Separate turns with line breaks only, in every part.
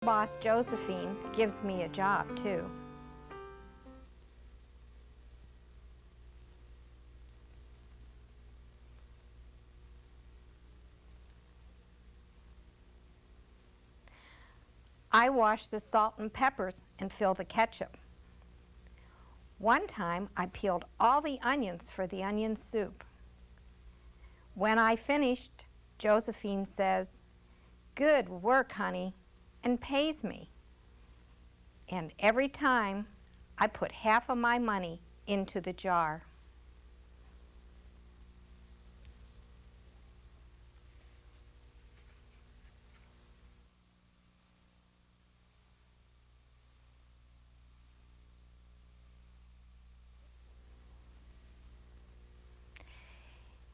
Boss Josephine gives me a job too. I wash the salt and peppers and fill the ketchup. One time I peeled all the onions for the onion soup. When I finished, Josephine says, "Good work, honey," and pays me. And every time I put half of my money into the jar.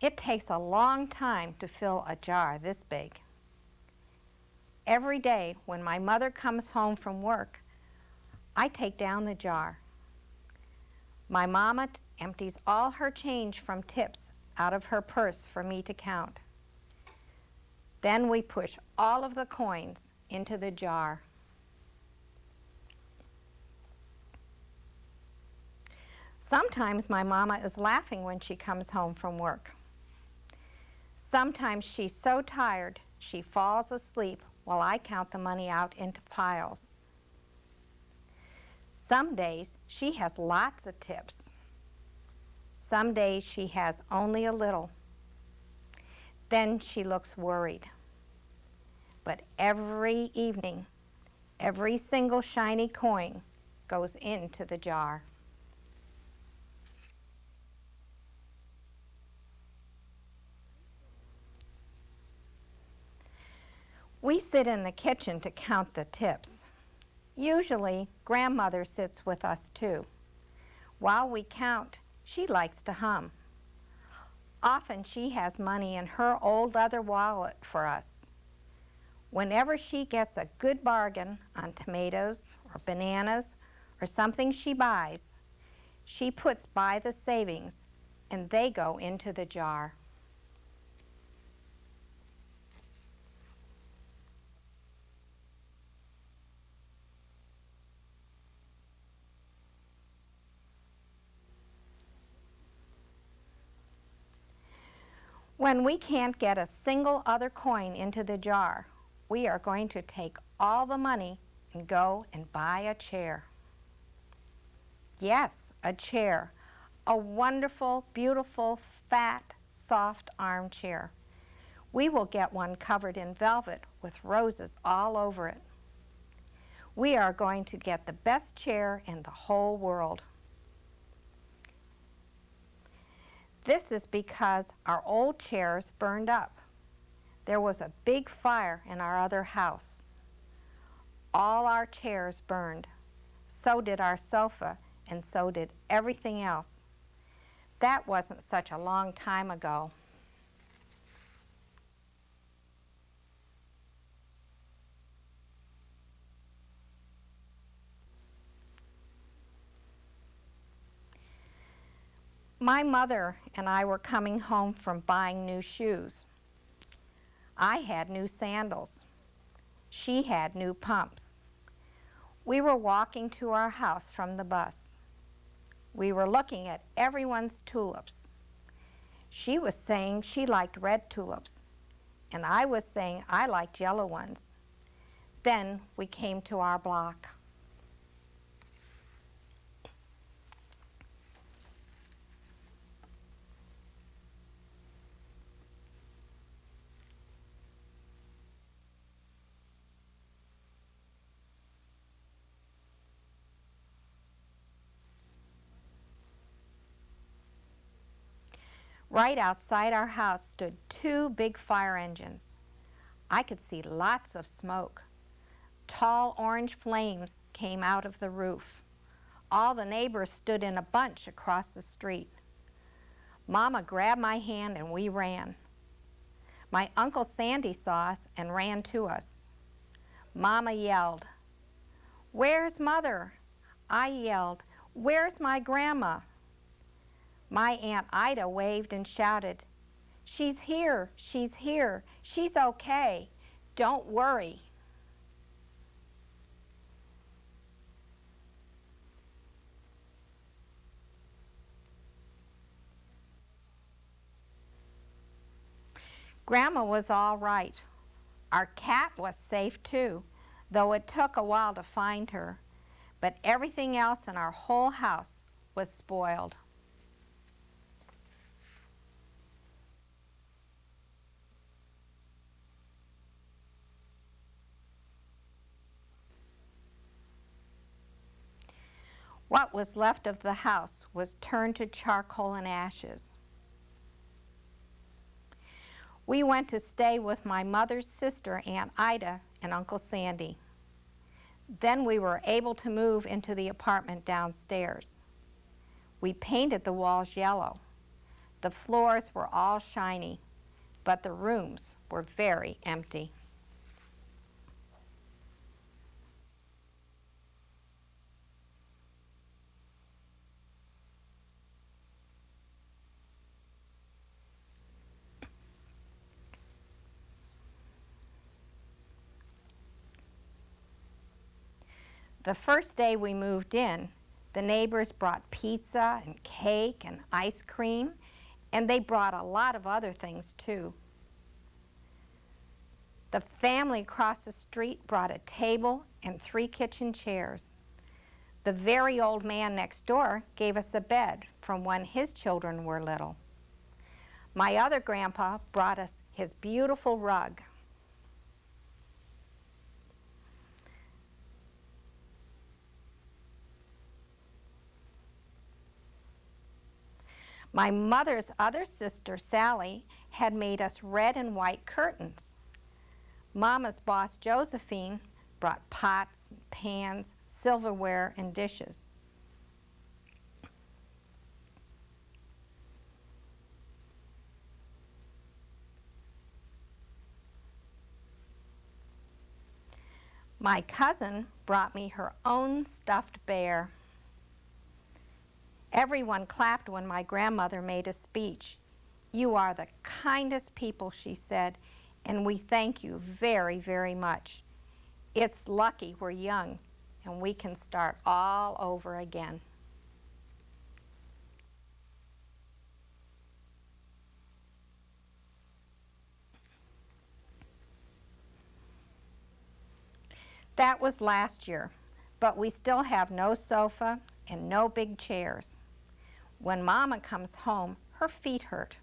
It takes a long time to fill a jar this big. Every day when my mother comes home from work, I take down the jar. My mama empties all her change from tips out of her purse for me to count. Then we push all of the coins into the jar. Sometimes my mama is laughing when she comes home from work. Sometimes she's so tired she falls asleep while I count the money out into piles. Some days she has lots of tips. Some days she has only a little. Then she looks worried. But every evening, every single shiny coin goes into the jar. We sit in the kitchen to count the tips. Usually, grandmother sits with us too. While we count, she likes to hum. Often she has money in her old leather wallet for us. Whenever she gets a good bargain on tomatoes or bananas or something she buys, she puts by the savings and they go into the jar. When we can't get a single other coin into the jar, we are going to take all the money and go and buy a chair. Yes, a chair. A wonderful, beautiful, fat, soft armchair. We will get one covered in velvet with roses all over it. We are going to get the best chair in the whole world. This is because our old chairs burned up. There was a big fire in our other house. All our chairs burned. So did our sofa, and so did everything else. That wasn't such a long time ago. My mother and I were coming home from buying new shoes. I had new sandals. She had new pumps. We were walking to our house from the bus. We were looking at everyone's tulips. She was saying she liked red tulips, and I was saying I liked yellow ones. Then we came to our block. Right outside our house stood two big fire engines. I could see lots of smoke. Tall orange flames came out of the roof. All the neighbors stood in a bunch across the street. Mama grabbed my hand and we ran. My Uncle Sandy saw us and ran to us. Mama yelled, "Where's Mother?" I yelled, "Where's my grandma?" My Aunt Ida waved and shouted, "She's here, she's here, she's okay, don't worry." Grandma was all right. Our cat was safe too, though it took a while to find her. But everything else in our whole house was spoiled. What was left of the house was turned to charcoal and ashes. We went to stay with my mother's sister, Aunt Ida, and Uncle Sandy. Then we were able to move into the apartment downstairs. We painted the walls yellow. The floors were all shiny, but the rooms were very empty. The first day we moved in, the neighbors brought pizza and cake and ice cream, and they brought a lot of other things too. The family across the street brought a table and 3 kitchen chairs. The very old man next door gave us a bed from when his children were little. My other grandpa brought us his beautiful rug. My mother's other sister, Sally, had made us red and white curtains. Mama's boss, Josephine, brought pots, and pans, silverware, and dishes. My cousin brought me her own stuffed bear. Everyone clapped when my grandmother made a speech. "You are the kindest people," she said, "and we thank you very, very much. It's lucky we're young and we can start all over again." That was last year, but we still have no sofa and no big chairs. When Mama comes home, her feet hurt.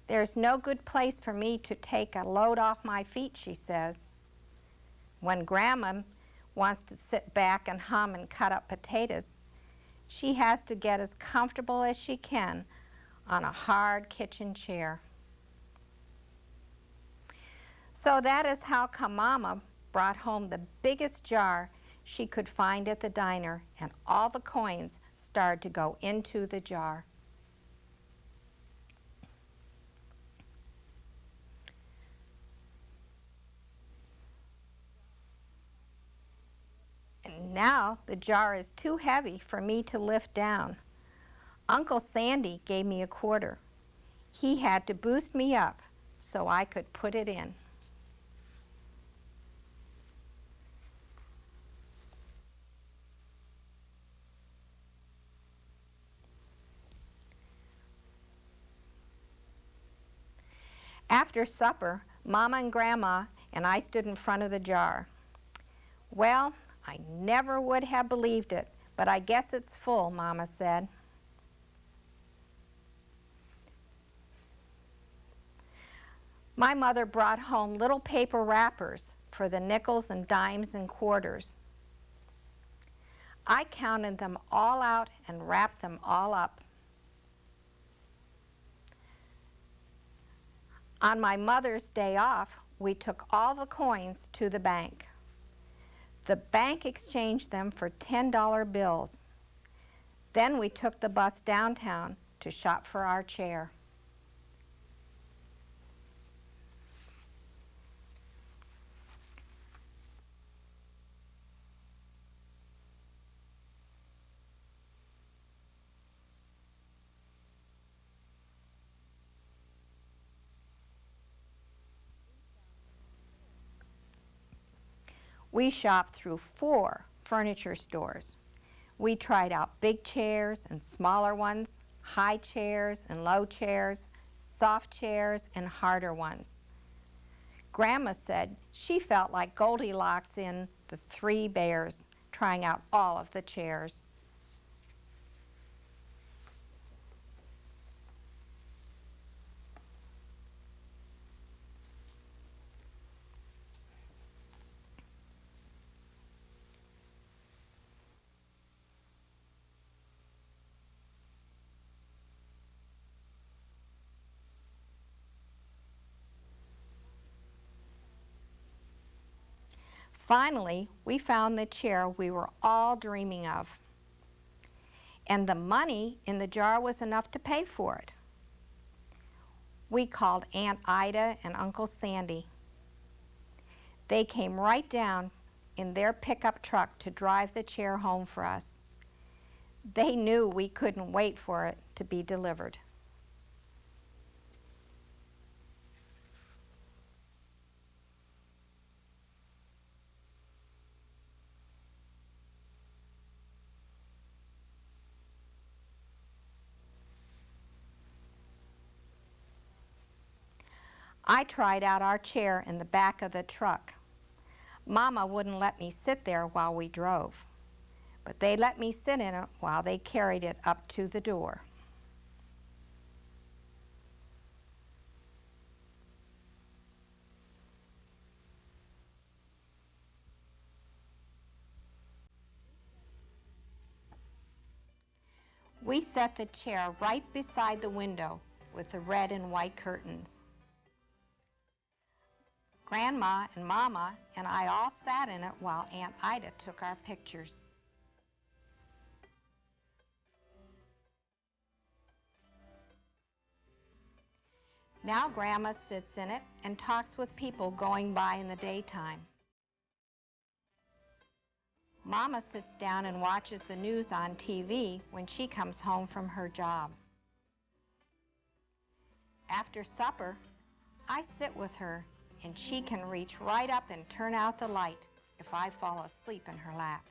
"There's no good place for me to take a load off my feet," she says. When Grandma wants to sit back and hum and cut up potatoes, she has to get as comfortable as she can on a hard kitchen chair. So that is how come Mama brought home the biggest jar she could find at the diner, and all the coins started to go into the jar. And now the jar is too heavy for me to lift down. Uncle Sandy gave me a quarter. He had to boost me up so I could put it in. After supper, Mama and Grandma and I stood in front of the jar. "Well, I never would have believed it, but I guess it's full," Mama said. My mother brought home little paper wrappers for the nickels and dimes and quarters. I counted them all out and wrapped them all up. On my Mother's Day off, we took all the coins to the bank. The bank exchanged them for $10 bills. Then we took the bus downtown to shop for our chair. We shopped through 4 furniture stores. We tried out big chairs and smaller ones, high chairs and low chairs, soft chairs and harder ones. Grandma said she felt like Goldilocks in The Three Bears, trying out all of the chairs. Finally, we found the chair we were all dreaming of. And the money in the jar was enough to pay for it. We called Aunt Ida and Uncle Sandy. They came right down in their pickup truck to drive the chair home for us. They knew we couldn't wait for it to be delivered. I tried out our chair in the back of the truck. Mama wouldn't let me sit there while we drove, but they let me sit in it while they carried it up to the door. We set the chair right beside the window with the red and white curtains. Grandma and Mama and I all sat in it while Aunt Ida took our pictures. Now Grandma sits in it and talks with people going by in the daytime. Mama sits down and watches the news on TV when she comes home from her job. After supper, I sit with her and she can reach right up and turn out the light if I fall asleep in her lap.